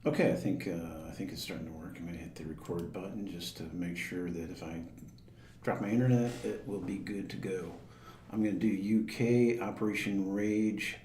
Okay, I think it's starting to work. I'm gonna hit the record button just to make sure that if I drop my internet, it will be good to go. I'm gonna do UK Operation Rage.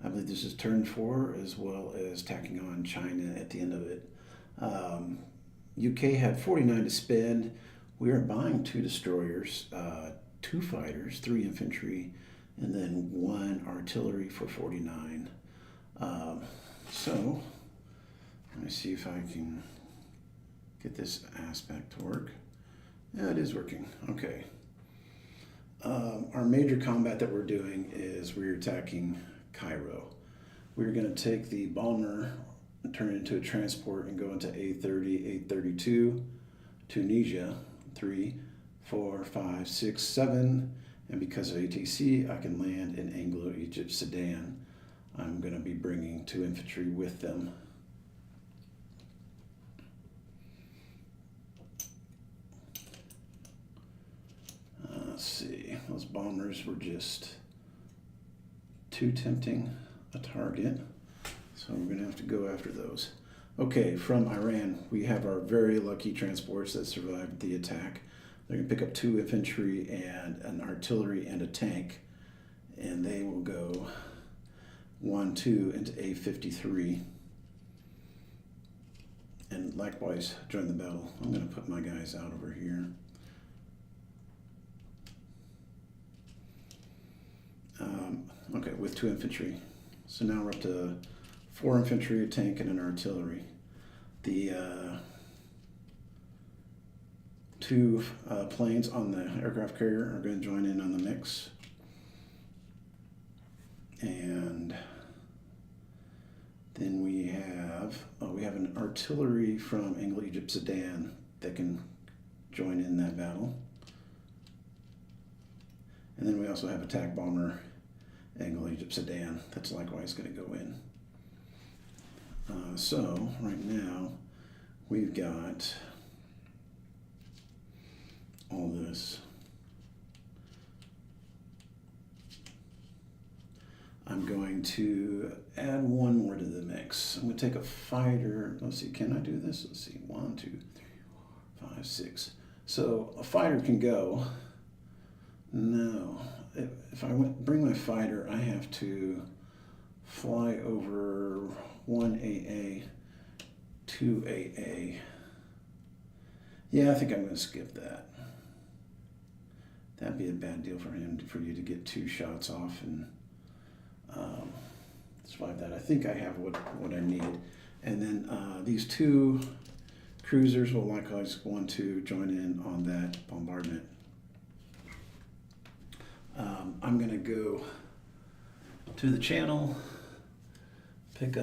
I believe this is turn 4, as well as tacking on China at the end of it. UK had 49 to spend. We are buying 2 destroyers, 2 fighters, 3 infantry, and then 1 artillery for 49. So let me see if I can get this aspect to work. Yeah, it is working. Okay. Our major combat that we're doing is we're attacking Cairo. We're going to take the bomber, turn it into a transport, and go into A30, A32, Tunisia, 3, 4, 5, 6, 7. And because of ATC, I can land in Anglo-Egypt Sudan. I'm going to be bringing 2 infantry with them. Let's see, those bombers were just too tempting a target, so we're going to have to go after those. Okay, from Iran, we have our very lucky transports that survived the attack. They're going to pick up 2 infantry and an artillery and a tank, and they will go 1, 2 into A53. And likewise, join the battle. I'm going to put my guys out over here. Okay, with 2 infantry. So now we're up to 4 infantry, a tank, and an artillery. The 2 planes on the aircraft carrier are going to join in on the mix. And then we have an artillery from Anglo-Egypt Sudan that can join in that battle. And then we also have attack bomber Anglo-Egypt Sudan that's likewise going to go in. So right now we've got all this. I'm going to add 1 more to the mix. I'm going to take a fighter. Let's see, can I do this? Let's see, 1, 2, 3, 4, 5, 6. So a fighter can go. No, if I bring my fighter, I have to fly over 1 AA, 2 AA. Yeah, I think I'm going to skip that. That'd be a bad deal for you to get 2 shots off and survive that. I think I have what I need. And then these 2 cruisers will likewise want to join in on that bombardment. I'm going to go to the channel, take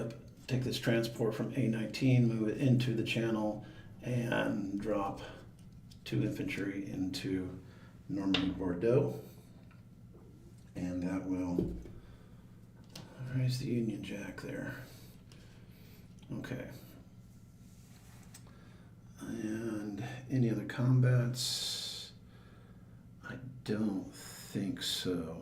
this transport from A19, move it into the channel, and drop 2 infantry into Normandy Bordeaux. And that will raise the Union Jack there. Okay. And any other combats? I don't think so.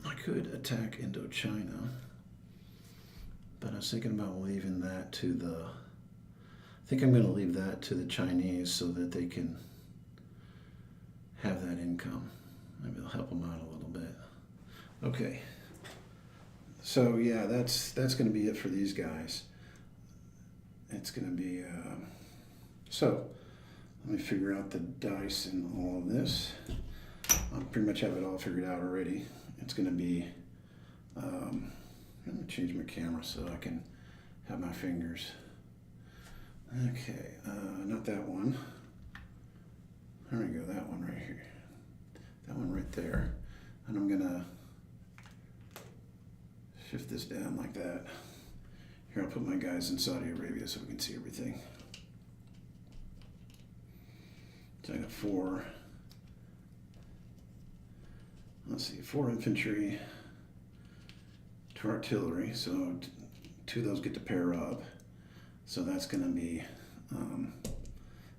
I could attack Indochina, but I was thinking about leaving that to the... I think I'm going to leave that to the Chinese so that they can have that income. Maybe it'll help them out a little bit. Okay. So yeah, that's going to be it for these guys. It's going to be... So let me figure out the dice and all of this. I pretty much have it all figured out already. It's going to be... let me change my camera so I can have my fingers. Okay, not that one. There we go, that one right here. That one right there. And I'm gonna shift this down like that. Here, I'll put my guys in Saudi Arabia so we can see everything. So I got 4. Let's see, 4 infantry, 2 artillery, so 2 of those get to pair up. So that's going to be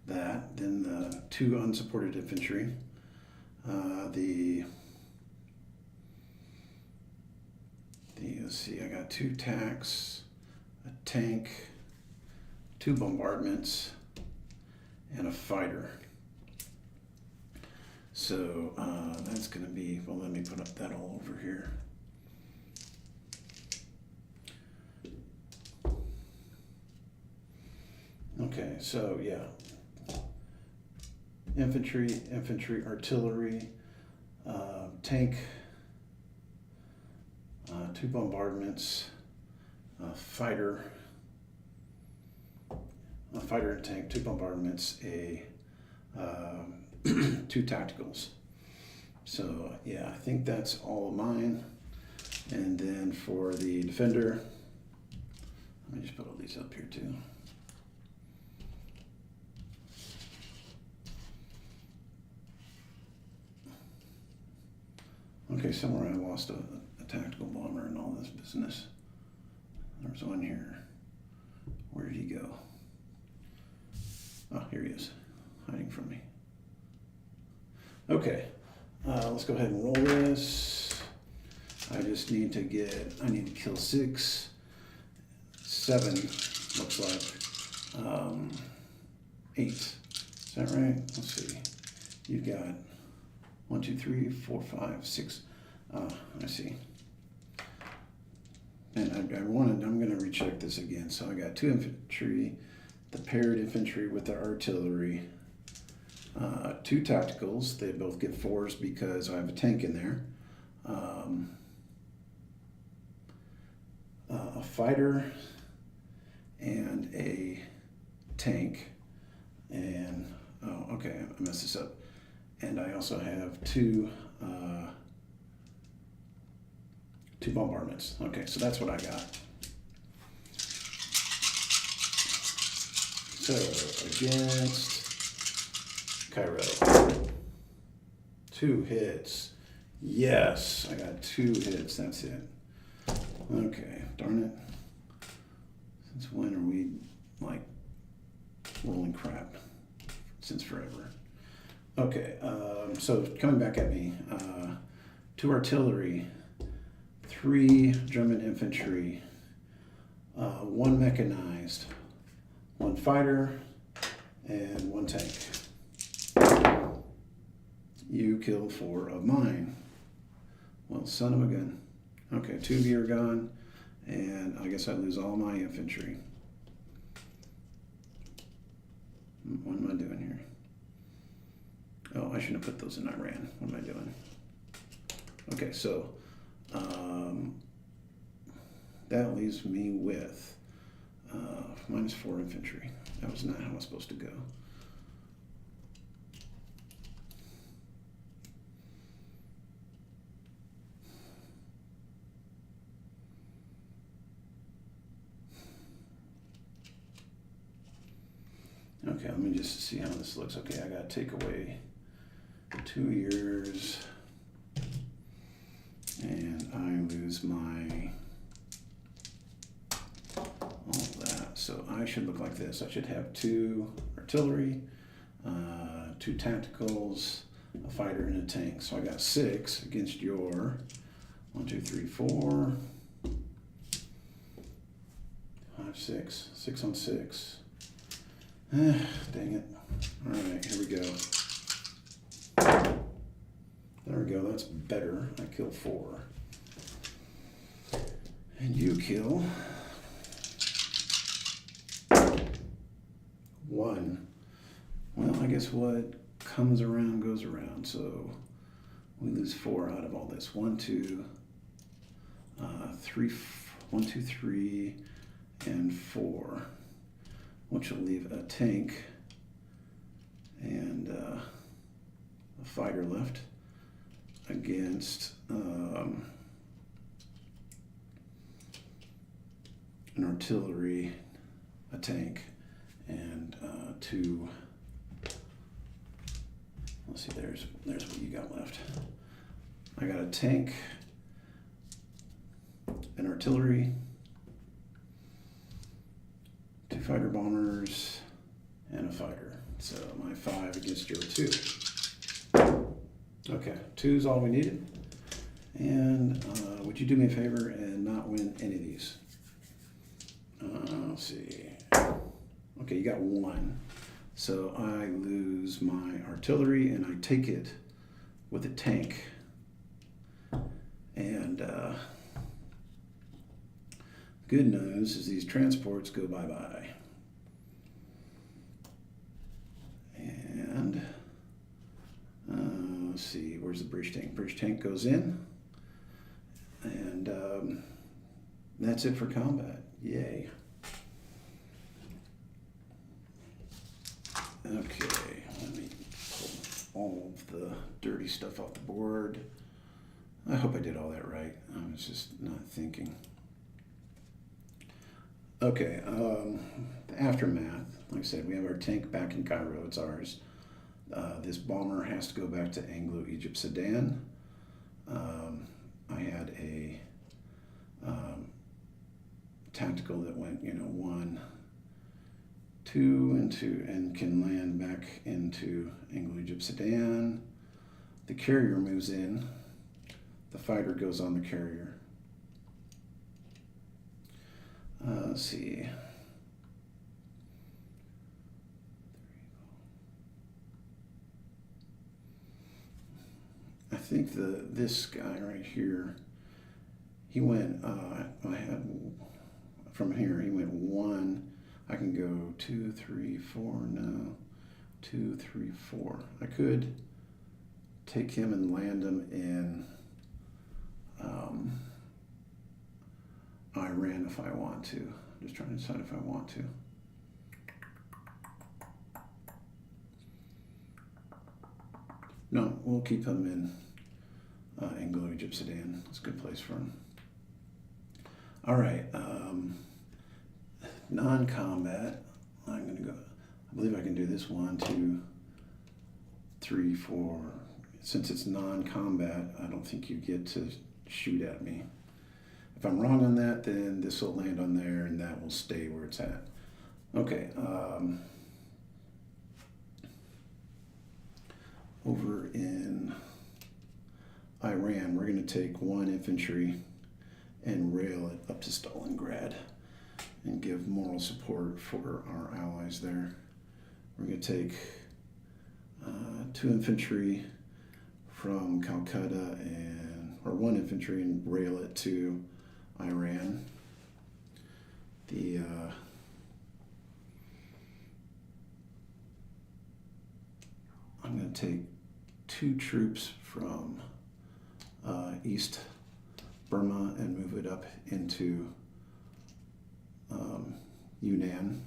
that. Then the 2 unsupported infantry, the let's see, I got 2 TACs, a tank, 2 bombardments, and a fighter. So that's going to be, well, let me put up that all over here. Okay, so yeah, infantry, artillery, tank, 2 bombardments, a fighter and tank, 2 bombardments, 2 tacticals. So yeah, I think that's all of mine. And then for the defender, let me just put all these up here too. Okay, somewhere I lost a tactical bomber and all this business. There's one here. Where did he go? Oh, here he is, hiding from me. Okay, let's go ahead and roll this. I just need to kill 6, 7, looks like, 8. Is that right? Let's see. You've got 1, 2, 3, 4, 5, 6. I see. And I'm going to recheck this again. So I got 2 infantry, the paired infantry with the artillery, 2 tacticals. They both get 4s because I have a tank in there. A fighter and a tank. And, oh, okay, I messed this up. And I also have 2 bombardments. Okay, so that's what I got. So against Cairo, 2 hits. Yes, I got 2 hits. That's it. Okay, darn it. Since when are we like rolling crap? Since forever. Okay, so coming back at me, 2 artillery, 3 German infantry, 1 mechanized, 1 fighter, and 1 tank. You killed 4 of mine. Well, son of a gun. Okay, 2 of you are gone, and I guess I lose all my infantry. What am I doing here? Oh, I shouldn't have put those in Iran. What am I doing? Okay, so that leaves me with -4 infantry. That was not how it was supposed to go. Okay, let me just see how this looks. Okay, I gotta take away 2 years, and I lose my all of that. So I should look like this. I should have 2 artillery, 2 tacticals, a fighter, and a tank. So I got 6 against your 1, 2, 3, 4, 5, 6, 6 on 6. Dang it. All right, here we go. There we go, that's better. I kill 4. And you kill 1. Well, I guess what comes around goes around. So we lose 4 out of all this. 1, 2, 3, 1, 2, 3, and 4. Which will leave a tank and a fighter left against an artillery, a tank, and 2. Let's see, there's what you got left. I got a tank, an artillery, 2 fighter bombers, and a fighter. So my 5 against your 2. Okay, 2 is all we needed. And would you do me a favor and not win any of these? Let's see. Okay, you got one. So I lose my artillery and I take it with a tank. And good news is these transports go bye-bye. And let's see, where's the British tank? British tank goes in. And that's it for combat. Yay. Okay, let me pull all of the dirty stuff off the board. I hope I did all that right. I was just not thinking. Okay, the aftermath. Like I said, we have our tank back in Cairo. It's ours. This bomber has to go back to Anglo-Egypt Sudan. I had a tactical that went, 1, 2, and can land back into Anglo-Egypt Sudan. The carrier moves in. The fighter goes on the carrier. Let's see. I think this guy right here, he went, I had, from here, he went 1. I can go 2, 3, 4, no, 2, 3, 4. I could take him and land him in Iran if I want to. I'm just trying to decide if I want to. No, we'll keep him in Anglo-Egypt Sudan. It's a good place for him. All right, non-combat. I'm going to go, I believe I can do this 1, 2, 3, 4. Since it's non-combat, I don't think you get to shoot at me. If I'm wrong on that, then this will land on there and that will stay where it's at. Okay. Over in Iran, we're going to take 1 infantry and rail it up to Stalingrad and give moral support for our allies there. We're going to take 2 infantry from Calcutta or 1 infantry and rail it to Iran. I'm going to take 2 troops from East Burma and move it up into Yunnan.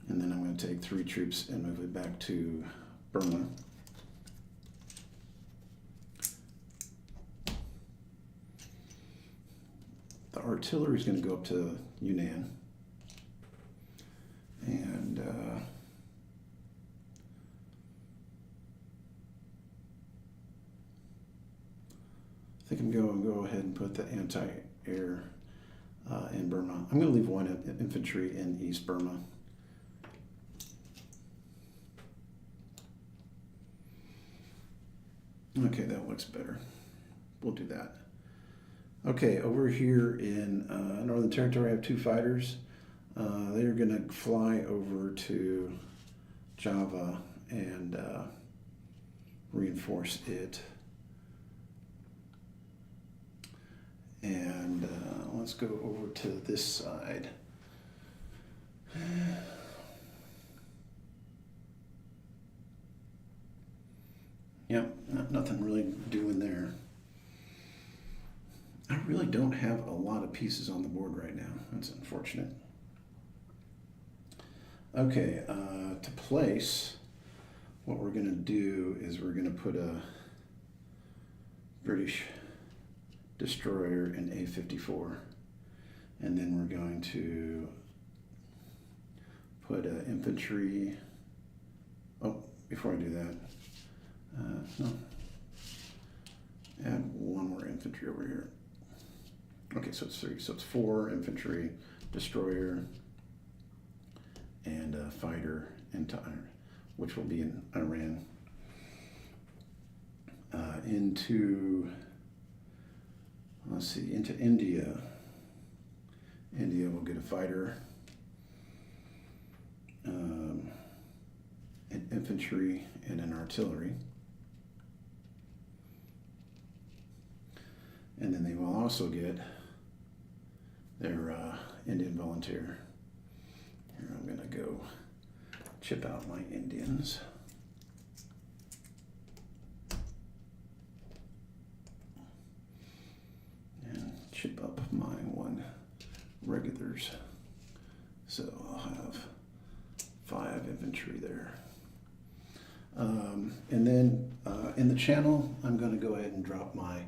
And then I'm going to take 3 troops and move it back to Burma. The artillery is going to go up to Yunnan. And I think I'm going to go ahead and put the anti-air in Burma. I'm going to leave 1 infantry in East Burma. Okay, that looks better. We'll do that. Okay, over here in Northern Territory, I have 2 fighters. They're going to fly over to Java and reinforce it. And let's go over to this side. Yep, nothing really doing there. I really don't have a lot of pieces on the board right now. That's unfortunate. Okay, to place, what we're going to do is we're going to put a British destroyer in A-54, and then we're going to put infantry. Oh, before I do that, no, add 1 more infantry over here. Okay, so it's 3. So it's 4 infantry, destroyer, and a fighter into Iran, which will be in Iran. Into Let's see, into India. India will get a fighter, an infantry, and an artillery. And then they will also get their Indian volunteer. Here, I'm going to go chip out my Indians. And chip up my one regulars. So I'll have 5 infantry there. And then in the channel, I'm going to go ahead and drop my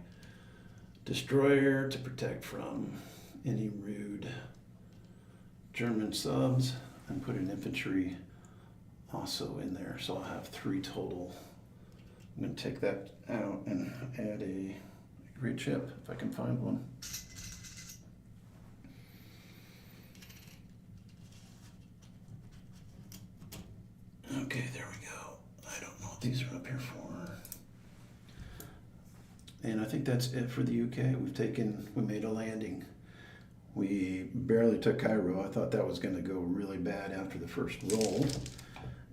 destroyer to protect from any rude German subs, and put an infantry also in there. So I'll have 3 total. I'm going to take that out and add a great chip if I can find one. Okay, there we go. I don't know what these are up here for. And I think that's it for the UK. We made a landing. We barely took Cairo. I thought that was going to go really bad after the first roll.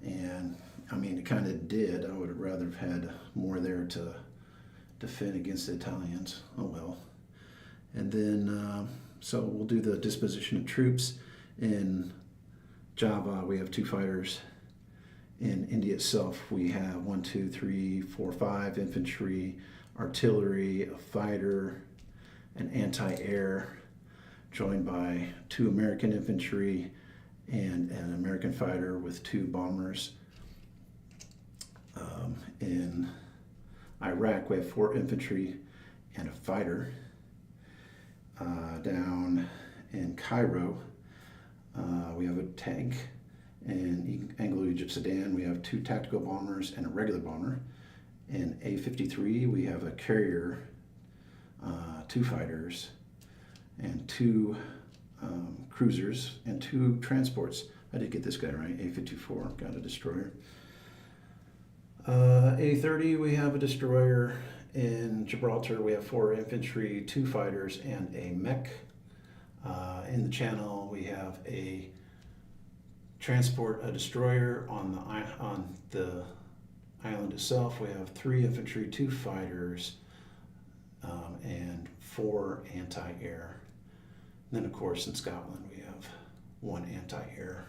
And I mean, it kind of did. I would have rather have had more there to defend against the Italians. Oh well. And then, so we'll do the disposition of troops. In Java, we have 2 fighters. In India itself, we have 1, 2, 3, 4, 5 infantry, artillery, a fighter, an anti-air, joined by 2 American infantry and an American fighter with 2 bombers. In Iraq, we have 4 infantry and a fighter. Down in Cairo, we have a tank. In Anglo-Egypt Sudan, we have 2 tactical bombers and a regular bomber. In A-53, we have a carrier, 2 fighters, and 2 cruisers, and 2 transports. I did get this guy right, A-54, got a destroyer. A-30, we have a destroyer. In Gibraltar, we have 4 infantry, 2 fighters, and a mech. In the Channel, we have a transport, a destroyer. On the island itself, we have 3 infantry, 2 fighters, and 4 anti-air. And then, of course, in Scotland, we have 1 anti-air.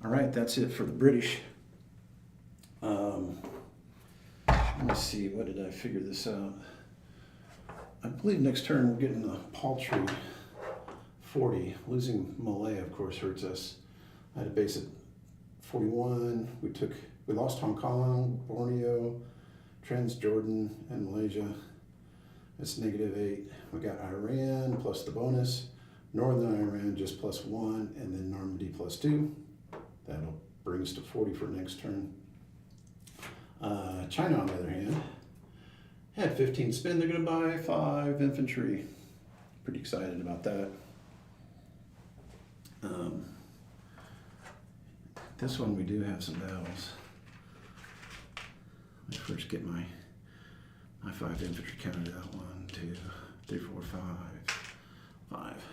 All right, that's it for the British. Let me see, what did I figure this out? I believe next turn we're getting a paltry 40. Losing Malay, of course, hurts us. I had a base at 41. We lost Hong Kong, Borneo, Transjordan, and Malaysia. It's -8. We got Iran plus the bonus, Northern Iran just +1, and then Normandy +2. That'll bring us to 40 for next turn. China, on the other hand, had 15 spin. They're going to buy 5 infantry. Pretty excited about that. This one we do have some battles. Let me first get my 5 infantry counted out. 1, 2, 3, 4, 5.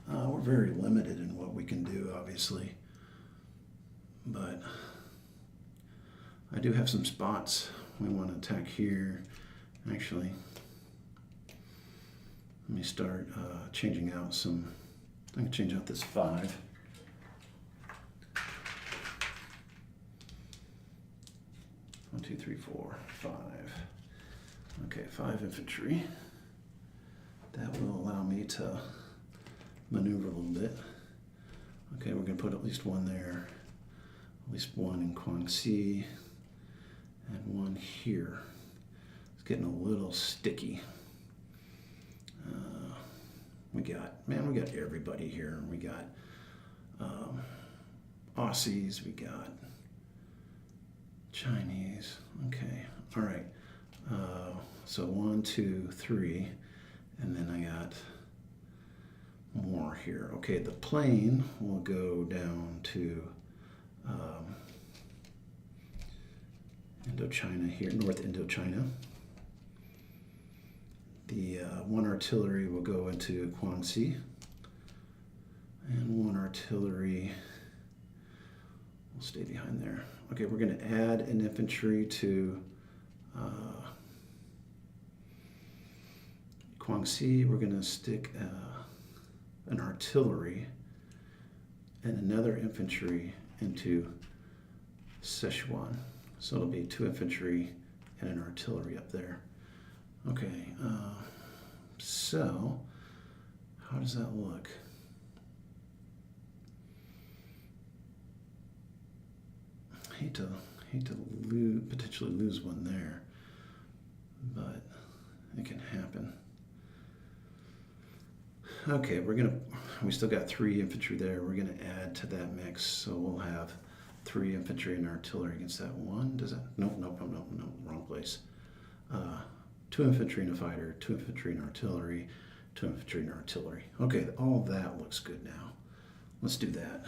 We're very limited in what we can do, obviously, but I do have some spots we want to attack here. Actually, let me start changing out some. I can change out this 5. One, 2, 3, 4, 5. Okay, 5 infantry. That will allow me to maneuver a little bit. Okay, we're going to put at least 1 there, at least 1 in Guangxi, and 1 here. It's getting a little sticky. We got everybody here. We got Aussies, we got Chinese. Okay, all right. So 1, 2, 3, and then I got more here. Okay, the plane will go down to Indochina here, North Indochina. The one artillery will go into Guangxi, and one artillery will stay behind there. Okay, we're going to add an infantry to Guangxi. We're going to stick an artillery and another infantry into Sichuan. So it'll be 2 infantry and an artillery up there. Okay, so how does that look? Hate to potentially lose one there, but it can happen. Okay, we still got 3 infantry there. We're gonna add to that mix, so we'll have 3 infantry and artillery against that one. Does that? Nope, wrong place. 2 infantry and a fighter, 2 infantry and artillery, 2 infantry and artillery. Okay, all that looks good now. Let's do that.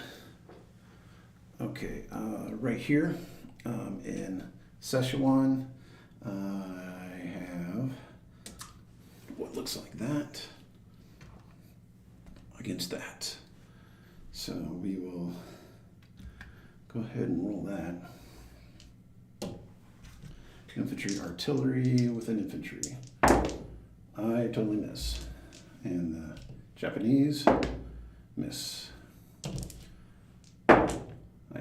Okay, right here in Sichuan, I have what looks like that against that. So we will go ahead and roll that. Infantry, artillery with an infantry. I totally miss. And the Japanese miss. I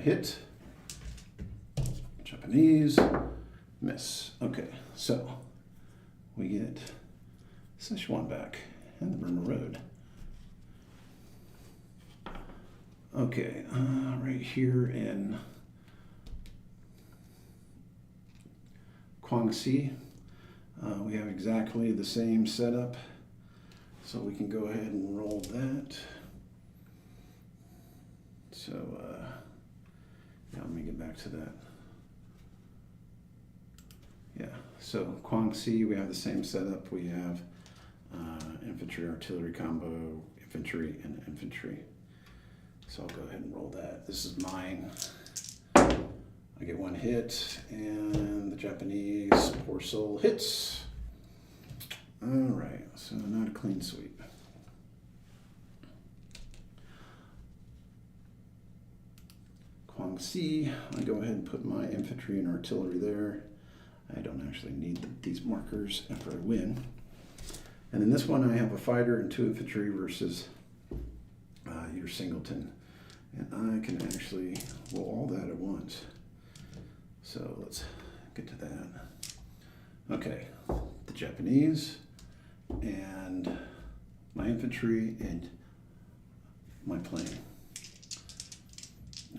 hit. Japanese miss. Okay, so we get Sichuan back and the Burma Road. Okay, right here in Guangxi, we have exactly the same setup, so we can go ahead and roll that. So, yeah, let me get back to that. Yeah, so Guangxi, we have the same setup. We have infantry, artillery combo, infantry, and infantry. So I'll go ahead and roll that. This is mine. I get 1 hit, and the Japanese poor soul hits. All right, so not a clean sweep. Guangxi, I go ahead and put my infantry and artillery there. I don't actually need these markers after I win. And in this one, I have a fighter and 2 infantry versus your singleton. And I can actually roll all that at once. So let's get to that. Okay, the Japanese and my infantry and my plane.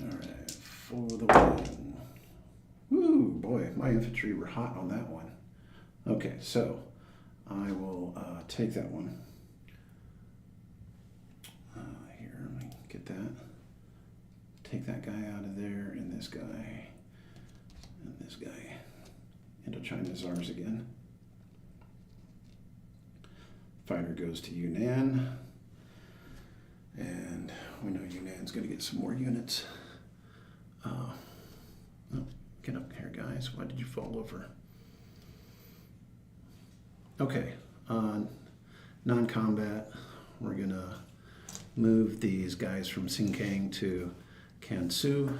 All right, for the win. Woo, boy, my infantry were hot on that one. Okay, so I will take that one. Here, let me get that. Take that guy out of there, and this guy, and this guy. Indochina is ours again. Fighter goes to Yunnan, and we know Yunnan's going to get some more units. Oh, get up here, guys. Why did you fall over? Okay, non-combat, we're going to move these guys from Xinjiang to Kansu,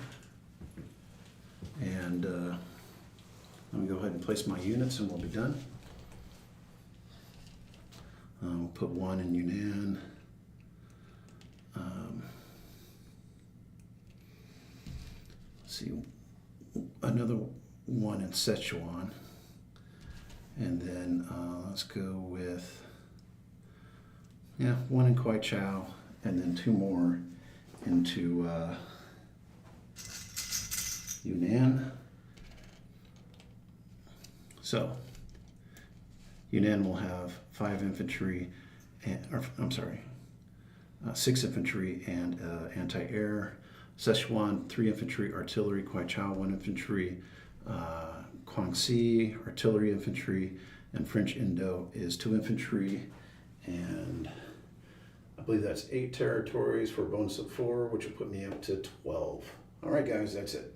and let me go ahead and place my units and we'll be done. We'll put 1 in Yunnan. Let's see, another 1 in Sichuan, and then let's go with 1 in Kwaichao, and then 2 more into Yunnan. So Yunnan will have 5 infantry, and, or, I'm sorry, 6 infantry and anti-air. Sichuan, 3 infantry, artillery. Kwaichao, 1 infantry. Guangxi, artillery, infantry. And French Indo is 2 infantry. And I believe that's 8 territories for a bonus of 4, which will put me up to 12. All right, guys, that's it.